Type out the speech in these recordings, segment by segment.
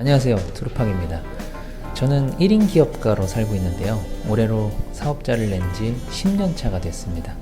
안녕하세요, 투르팍입니다. 저는 1인 기업가로 살고 있는데요. 올해로 사업자를 낸 지 10년 차가 됐습니다.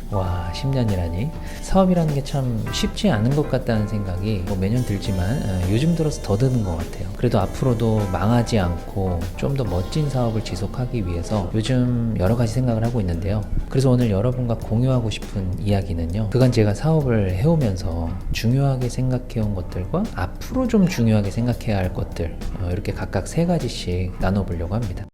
와, 10년이라니. 사업이라는 게 참 쉽지 않은 것 같다는 생각이 매년 들지만 요즘 들어서 더 드는 것 같아요. 그래도 앞으로도 망하지 않고 좀 더 멋진 사업을 지속하기 위해서 요즘 여러 가지 생각을 하고 있는데요. 그래서 오늘 여러분과 공유하고 싶은 이야기는요, 그간 제가 사업을 해오면서 중요하게 생각해온 것들과 앞으로 좀 중요하게 생각해야 할 것들, 이렇게 각각 세 가지씩 나눠보려고 합니다.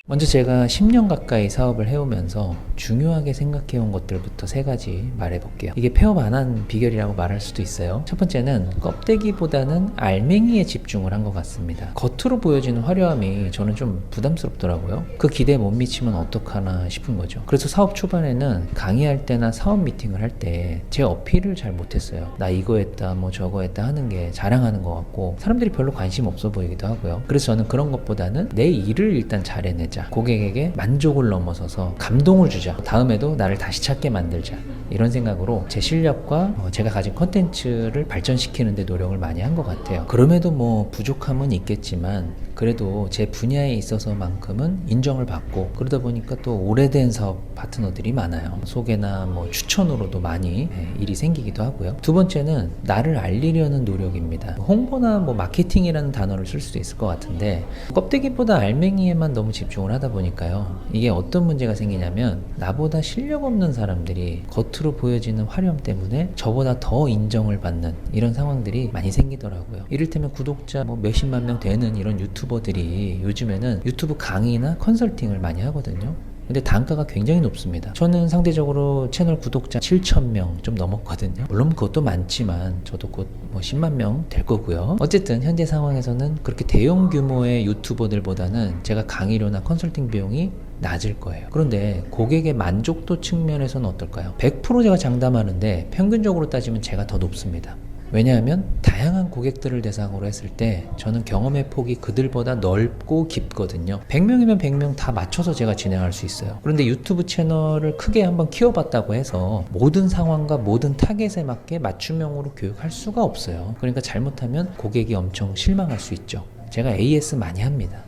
먼저 제가 10년 가까이 사업을 해오면서 중요하게 생각해온 것들부터 세 가지 말해볼게요. 이게 폐업 안 한 비결이라고 말할 수도 있어요. 첫 번째는 껍데기보다는 알맹이에 집중을 한 것 같습니다. 겉으로 보여지는 화려함이 저는 좀 부담스럽더라고요. 그 기대에 못 미치면 어떡하나 싶은 거죠. 그래서 사업 초반에는 강의할 때나 사업 미팅을 할 때 제 어필을 잘 못했어요. 나 이거 했다 뭐 저거 했다 하는 게 자랑하는 것 같고 사람들이 별로 관심 없어 보이기도 하고요. 그래서 저는 그런 것보다는 내 일을 일단 잘해내자, 고객에게 만족을 넘어서서 감동을 주자, 다음에도 나를 다시 찾게 만들자, 이런 생각으로 제 실력과 제가 가진 컨텐츠를 발전시키는 데 노력을 많이 한 것 같아요. 그럼에도 뭐 부족함은 있겠지만 그래도 제 분야에 있어서만큼은 인정을 받고, 그러다 보니까 또 오래된 사업 파트너들이 많아요. 소개나 뭐 추천으로도 많이 일이 생기기도 하고요. 두 번째는 나를 알리려는 노력입니다. 홍보나 뭐 마케팅이라는 단어를 쓸 수도 있을 것 같은데 껍데기보다 알맹이에만 너무 집중을 하다 보니까요, 이게 어떤 문제가 생기냐면 나보다 실력 없는 사람들이 겉으로 보여지는 화려함 때문에 저보다 더 인정을 받는 이런 상황들이 많이 생기더라고요. 이를테면 구독자 뭐 몇십만 명 되는 이런 유튜버들이 요즘에는 유튜브 강의나 컨설팅을 많이 하거든요. 근데 단가가 굉장히 높습니다. 저는 상대적으로 채널 구독자 7,000명 좀 넘었거든요. 물론 그것도 많지만 저도 곧 뭐 10만 명 될 거고요. 어쨌든 현재 상황에서는 그렇게 대형 규모의 유튜버들보다는 제가 강의료나 컨설팅 비용이 낮을 거예요. 그런데 고객의 만족도 측면에서는 어떨까요? 100% 제가 장담하는데 평균적으로 따지면 제가 더 높습니다. 왜냐하면 다양한 고객들을 대상으로 했을 때 저는 경험의 폭이 그들보다 넓고 깊거든요. 100명이면 100명 다 맞춰서 제가 진행할 수 있어요. 그런데 유튜브 채널을 크게 한번 키워봤다고 해서 모든 상황과 모든 타겟에 맞게 맞춤형으로 교육할 수가 없어요. 그러니까 잘못하면 고객이 엄청 실망할 수 있죠. 제가 AS 많이 합니다.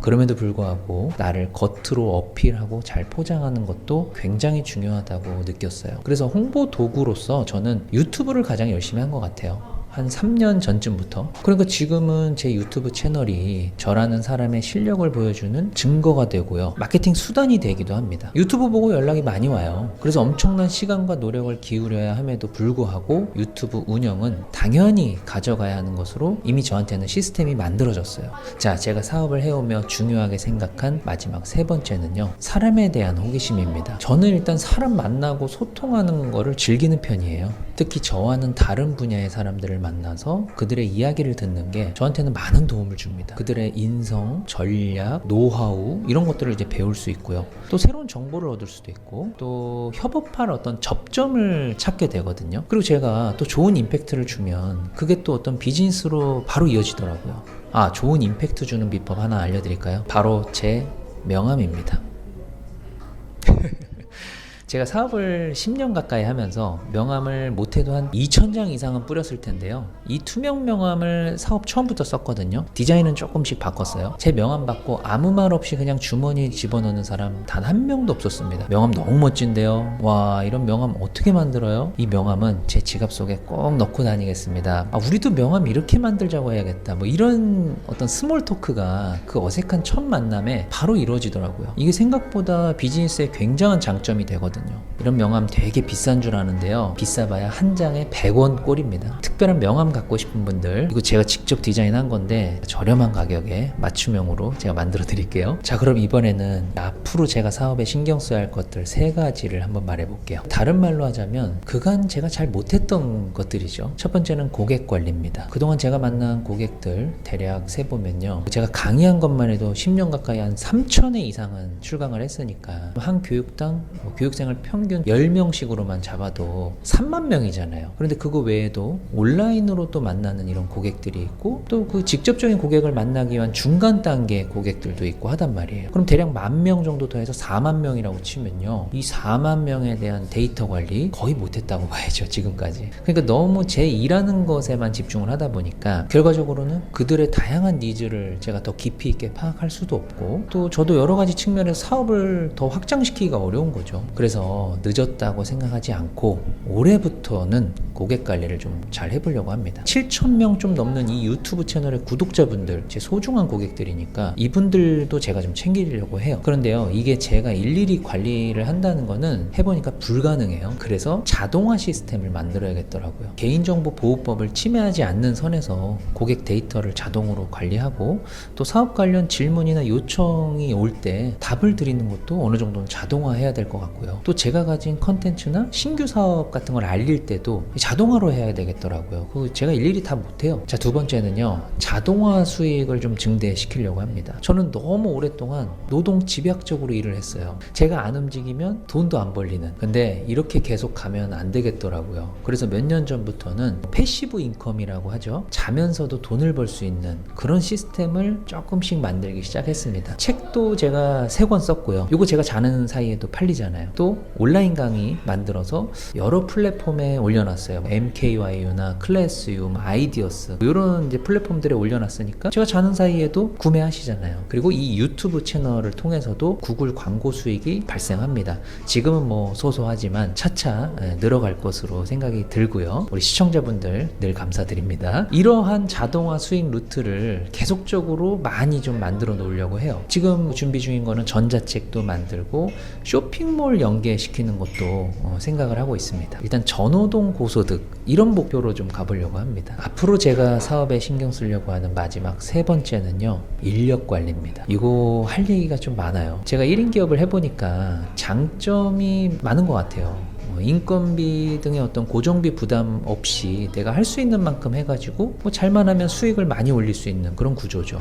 그럼에도 불구하고 나를 겉으로 어필하고 잘 포장하는 것도 굉장히 중요하다고 느꼈어요. 그래서 홍보 도구로서 저는 유튜브를 가장 열심히 한 것 같아요. 한 3년 전쯤부터. 그러니까 지금은 제 유튜브 채널이 저라는 사람의 실력을 보여주는 증거가 되고요, 마케팅 수단이 되기도 합니다. 유튜브 보고 연락이 많이 와요. 그래서 엄청난 시간과 노력을 기울여야 함에도 불구하고 유튜브 운영은 당연히 가져가야 하는 것으로 이미 저한테는 시스템이 만들어졌어요. 자, 제가 사업을 해오며 중요하게 생각한 마지막 세 번째는요, 사람에 대한 호기심입니다. 저는 일단 사람 만나고 소통하는 거를 즐기는 편이에요. 특히 저와는 다른 분야의 사람들을 만나서 그들의 이야기를 듣는 게 저한테는 많은 도움을 줍니다. 그들의 인성, 전략, 노하우 이런 것들을 이제 배울 수 있고요. 또 새로운 정보를 얻을 수도 있고 또 협업할 어떤 접점을 찾게 되거든요. 그리고 제가 또 좋은 임팩트를 주면 그게 또 어떤 비즈니스로 바로 이어지더라고요. 아, 좋은 임팩트 주는 비법 하나 알려드릴까요? 바로 제 명함입니다. 제가 사업을 10년 가까이 하면서 명함을 못해도 한 2,000장 이상은 뿌렸을 텐데요. 이 투명 명함을 사업 처음부터 썼거든요. 디자인은 조금씩 바꿨어요. 제 명함 받고 아무 말 없이 그냥 주머니에 집어넣는 사람 단 한 명도 없었습니다. 명함 너무 멋진데요. 와, 이런 명함 어떻게 만들어요? 이 명함은 제 지갑 속에 꼭 넣고 다니겠습니다. 아, 우리도 명함 이렇게 만들자고 해야겠다. 뭐 이런 어떤 스몰 토크가 그 어색한 첫 만남에 바로 이루어지더라고요. 이게 생각보다 비즈니스에 굉장한 장점이 되거든요. 이런 명함 되게 비싼 줄 아는데요, 비싸봐야 한 장에 100원 꼴입니다. 특별한 명함 갖고 싶은 분들, 이거 제가 직접 디자인한 건데 저렴한 가격에 맞춤형으로 제가 만들어 드릴게요. 자, 그럼 이번에는 앞으로 제가 사업에 신경 써야 할 것들 세 가지를 한번 말해 볼게요. 다른 말로 하자면 그간 제가 잘 못했던 것들이죠. 첫 번째는 고객 관리입니다. 그동안 제가 만난 고객들 대략 세보면요, 제가 강의한 것만 해도 10년 가까이 한 3,000회 이상은 출강을 했으니까 한 교육당 교육생활 대상을 평균 10명씩으로만 잡아도 3만 명이잖아요. 그런데 그거 외에도 온라인으로 또 만나는 이런 고객들이 있고 또 그 직접적인 고객을 만나기 위한 중간 단계 고객들도 있고 하단 말이에요. 그럼 대략 10,000명 정도 더해서 4만 명이라고 치면요, 이 4만 명에 대한 데이터 관리 거의 못했다고 봐야죠, 지금까지. 그러니까 너무 제 일하는 것에만 집중을 하다 보니까 결과적으로는 그들의 다양한 니즈를 제가 더 깊이 있게 파악할 수도 없고, 또 저도 여러 가지 측면에서 사업을 더 확장시키기가 어려운 거죠. 그래서 늦었다고 생각하지 않고 올해부터는 고객 관리를 좀 잘 해보려고 합니다. 7,000명 좀 넘는 이 유튜브 채널의 구독자분들, 제 소중한 고객들이니까 이분들도 제가 좀 챙기려고 해요. 그런데요, 이게 제가 일일이 관리를 한다는 거는 해보니까 불가능해요. 그래서 자동화 시스템을 만들어야겠더라고요. 개인정보보호법을 침해하지 않는 선에서 고객 데이터를 자동으로 관리하고, 또 사업 관련 질문이나 요청이 올 때 답을 드리는 것도 어느 정도는 자동화해야 될 것 같고요. 또 제가 가진 컨텐츠나 신규 사업 같은 걸 알릴 때도 자동화로 해야 되겠더라고요. 그거 제가 일일이 다 못해요. 자, 두 번째는요, 자동화 수익을 좀 증대시키려고 합니다. 저는 너무 오랫동안 노동 집약적으로 일을 했어요. 제가 안 움직이면 돈도 안 벌리는. 근데 이렇게 계속 가면 안 되겠더라고요. 그래서 몇 년 전부터는 패시브 인컴이라고 하죠. 자면서도 돈을 벌 수 있는 그런 시스템을 조금씩 만들기 시작했습니다. 책도 제가 3권 썼고요. 이거 제가 자는 사이에도 팔리잖아요. 또 온라인 강의 만들어서 여러 플랫폼에 올려놨어요. MKYU나 클래스유, 아이디어스 이런 이제 플랫폼들에 올려놨으니까 제가 자는 사이에도 구매하시잖아요. 그리고 이 유튜브 채널을 통해서도 구글 광고 수익이 발생합니다. 지금은 뭐 소소하지만 차차 늘어갈 것으로 생각이 들고요. 우리 시청자분들 늘 감사드립니다. 이러한 자동화 수익 루트를 계속적으로 많이 좀 만들어 놓으려고 해요. 지금 준비 중인 거는 전자책도 만들고 쇼핑몰 연계시키는 것도 생각을 하고 있습니다. 일단 전노동 고소득 이런 목표로 좀 가보려고 합니다. 앞으로 제가 사업에 신경 쓰려고 하는 마지막 3번째는요, 인력 관리입니다. 이거 할 얘기가 좀 많아요. 제가 1인 기업을 해보니까 장점이 많은 것 같아요. 인건비 등의 어떤 고정비 부담 없이 내가 할 수 있는 만큼 해가지고 뭐 잘만 하면 수익을 많이 올릴 수 있는 그런 구조죠.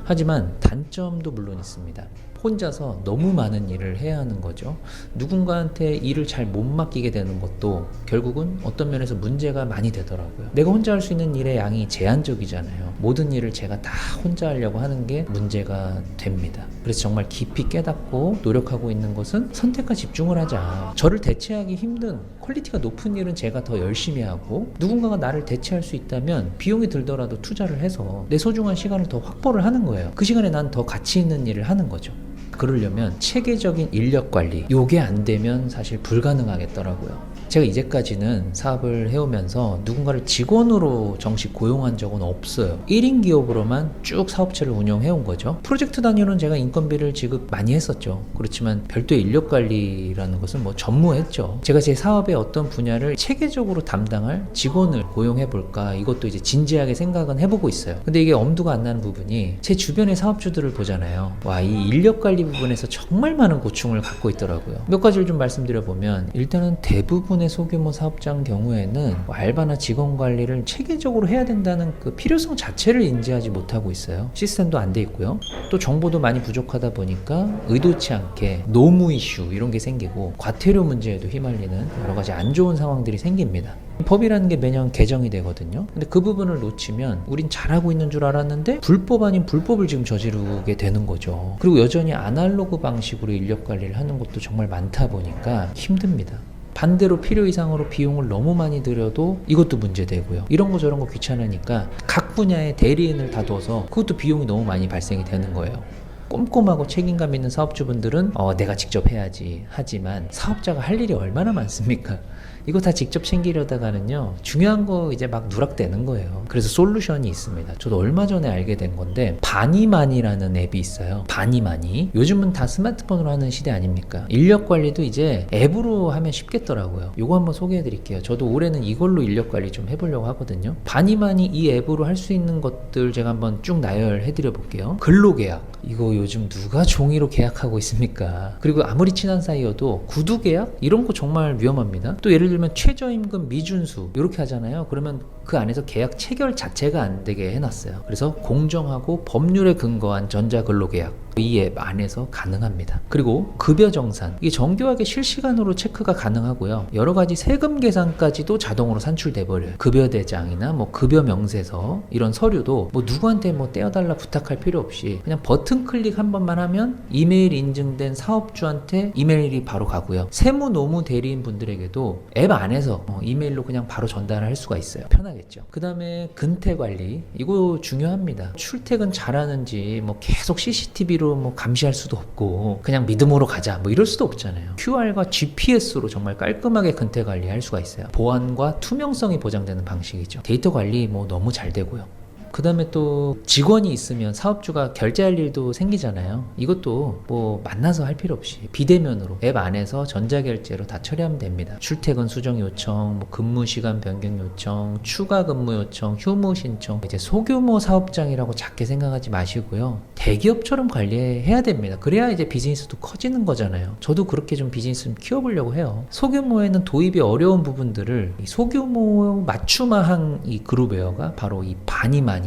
하지만 단점도 물론 있습니다. 혼자서 너무 많은 일을 해야 하는 거죠. 누군가한테 일을 잘 못 맡기게 되는 것도 결국은 어떤 면에서 문제가 많이 되더라고요. 내가 혼자 할 수 있는 일의 양이 제한적이잖아요. 모든 일을 제가 다 혼자 하려고 하는 게 문제가 됩니다. 그래서 정말 깊이 깨닫고 노력하고 있는 것은 선택과 집중을 하자. 저를 대체하기 힘든 퀄리티가 높은 일은 제가 더 열심히 하고, 누군가가 나를 대체할 수 있다면 비용이 들더라도 투자를 해서 내 소중한 시간을 더 확보를 하는 거예요. 그 시간에 난 더 가치 있는 일을 하는 거죠. 그러려면 체계적인 인력 관리, 요게 안 되면 사실 불가능하겠더라고요. 제가 이제까지는 사업을 해오면서 누군가를 직원으로 정식 고용한 적은 없어요. 1인 기업으로만 쭉 사업체를 운영해온 거죠. 프로젝트 단위로는 제가 인건비를 지급 많이 했었죠. 그렇지만 별도의 인력 관리라는 것은 뭐 전무했죠. 제가 제 사업의 어떤 분야를 체계적으로 담당할 직원을 고용해볼까, 이것도 이제 진지하게 생각은 해보고 있어요. 근데 이게 엄두가 안 나는 부분이, 제 주변의 사업주들을 보잖아요. 와, 이 인력 관리 부분에서 정말 많은 고충을 갖고 있더라고요. 몇 가지를 좀 말씀드려보면, 일단은 대부분의 소규모 사업장 경우에는 알바나 직원 관리를 체계적으로 해야 된다는 그 필요성 자체를 인지하지 못하고 있어요. 시스템도 안 돼 있고요. 또 정보도 많이 부족하다 보니까 의도치 않게 노무 이슈 이런 게 생기고, 과태료 문제에도 휘말리는 여러 가지 안 좋은 상황들이 생깁니다. 법이라는 게 매년 개정이 되거든요. 근데 그 부분을 놓치면 우린 잘하고 있는 줄 알았는데 불법 아닌 불법을 지금 저지르게 되는 거죠. 그리고 여전히 아날로그 방식으로 인력 관리를 하는 것도 정말 많다 보니까 힘듭니다. 반대로 필요 이상으로 비용을 너무 많이 들여도 이것도 문제되고요. 이런 거 저런 거 귀찮으니까 각 분야에 대리인을 다 둬서 그것도 비용이 너무 많이 발생이 되는 거예요. 꼼꼼하고 책임감 있는 사업주분들은 내가 직접 해야지 하지만, 사업자가 할 일이 얼마나 많습니까? 이거 다 직접 챙기려다가는요, 중요한 거 이제 막 누락되는 거예요. 그래서 솔루션이 있습니다. 저도 얼마 전에 알게 된 건데, 바니마니라는 앱이 있어요. 바니마니. 요즘은 다 스마트폰으로 하는 시대 아닙니까? 인력 관리도 이제 앱으로 하면 쉽겠더라고요. 요거 한번 소개해 드릴게요. 저도 올해는 이걸로 인력 관리 좀 해보려고 하거든요. 바니마니 이 앱으로 할 수 있는 것들 제가 한번 쭉 나열해 드려 볼게요. 근로계약, 이거 요즘 누가 종이로 계약하고 있습니까? 그리고 아무리 친한 사이여도 구두 계약? 이런 거 정말 위험합니다. 또 예를 들면 최저임금 미준수 이렇게 하잖아요. 그러면 그 안에서 계약 체결 자체가 안 되게 해놨어요. 그래서 공정하고 법률에 근거한 전자근로계약, 이 앱 안에서 가능합니다. 그리고 급여 정산, 이게 정교하게 실시간으로 체크가 가능하고요. 여러 가지 세금 계산까지도 자동으로 산출돼 버려요. 급여 대장이나 뭐 급여 명세서 이런 서류도 뭐 누구한테 뭐 떼어달라 부탁할 필요 없이 그냥 버튼 클릭 한 번만 하면 이메일 인증된 사업주한테 이메일이 바로 가고요. 세무 노무 대리인 분들에게도 앱 안에서 이메일로 그냥 바로 전달을 할 수가 있어요. 편하겠죠. 그 다음에 근태 관리, 이거 중요합니다. 출퇴근 잘하는지 뭐 계속 CCTV로 뭐 감시할 수도 없고 그냥 믿음으로 가자 뭐 이럴 수도 없잖아요. QR과 GPS로 정말 깔끔하게 근태 관리할 수가 있어요. 보안과 투명성이 보장되는 방식이죠. 데이터 관리 뭐 너무 잘 되고요. 그 다음에 또 직원이 있으면 사업주가 결제할 일도 생기잖아요. 이것도 뭐 만나서 할 필요 없이 비대면으로 앱 안에서 전자결제로 다 처리하면 됩니다. 출퇴근 수정 요청, 뭐 근무 시간 변경 요청, 추가 근무 요청, 휴무 신청. 이제 소규모 사업장이라고 작게 생각하지 마시고요. 대기업처럼 관리해야 됩니다. 그래야 이제 비즈니스도 커지는 거잖아요. 저도 그렇게 좀 비즈니스 좀 키워보려고 해요. 소규모에는 도입이 어려운 부분들을 이 소규모 맞춤화한 이 그룹웨어가 바로 이 바니마니입니다.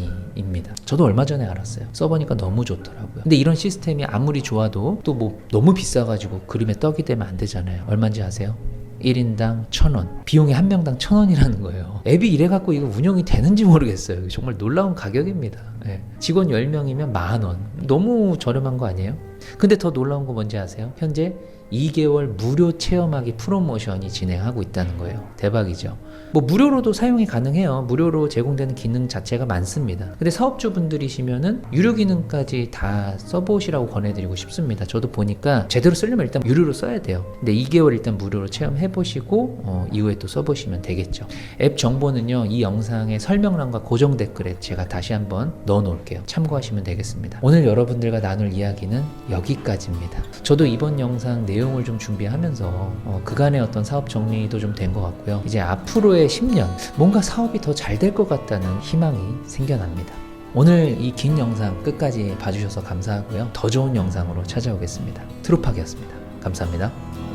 저도 얼마 전에 알았어요. 써보니까 너무 좋더라고요. 근데 이런 시스템이 아무리 좋아도 또 뭐 너무 비싸가지고 그림에 떡이 되면 안 되잖아요. 얼마인지 아세요? 1인당 1,000원. 비용이 한 명당 1,000원이라는 거예요. 앱이 이래갖고 이거 운영이 되는지 모르겠어요. 정말 놀라운 가격입니다. 네. 직원 10명이면 10,000원. 너무 저렴한 거 아니에요? 근데 더 놀라운 거 뭔지 아세요? 현재 2개월 무료 체험하기 프로모션이 진행하고 있다는 거예요. 대박이죠. 뭐 무료로도 사용이 가능해요. 무료로 제공되는 기능 자체가 많습니다. 근데 사업주분들이시면은 유료 기능까지 다 써보시라고 권해드리고 싶습니다. 저도 보니까 제대로 쓰려면 일단 유료로 써야 돼요. 근데 2개월 일단 무료로 체험해보시고 이후에 또 써보시면 되겠죠. 앱 정보는요, 이 영상의 설명란과 고정 댓글에 제가 다시 한번 넣어놓을게요. 참고하시면 되겠습니다. 오늘 여러분들과 나눌 이야기는 여기까지입니다. 저도 이번 영상 내용을 좀 준비하면서 그간의 어떤 사업 정리도 좀 된 것 같고요. 이제 앞으로의 10년 뭔가 사업이 더 잘 될 것 같다는 희망이 생겨납니다. 오늘 이 긴 영상 끝까지 봐주셔서 감사하고요. 더 좋은 영상으로 찾아오겠습니다. 트루팍이었습니다. 감사합니다.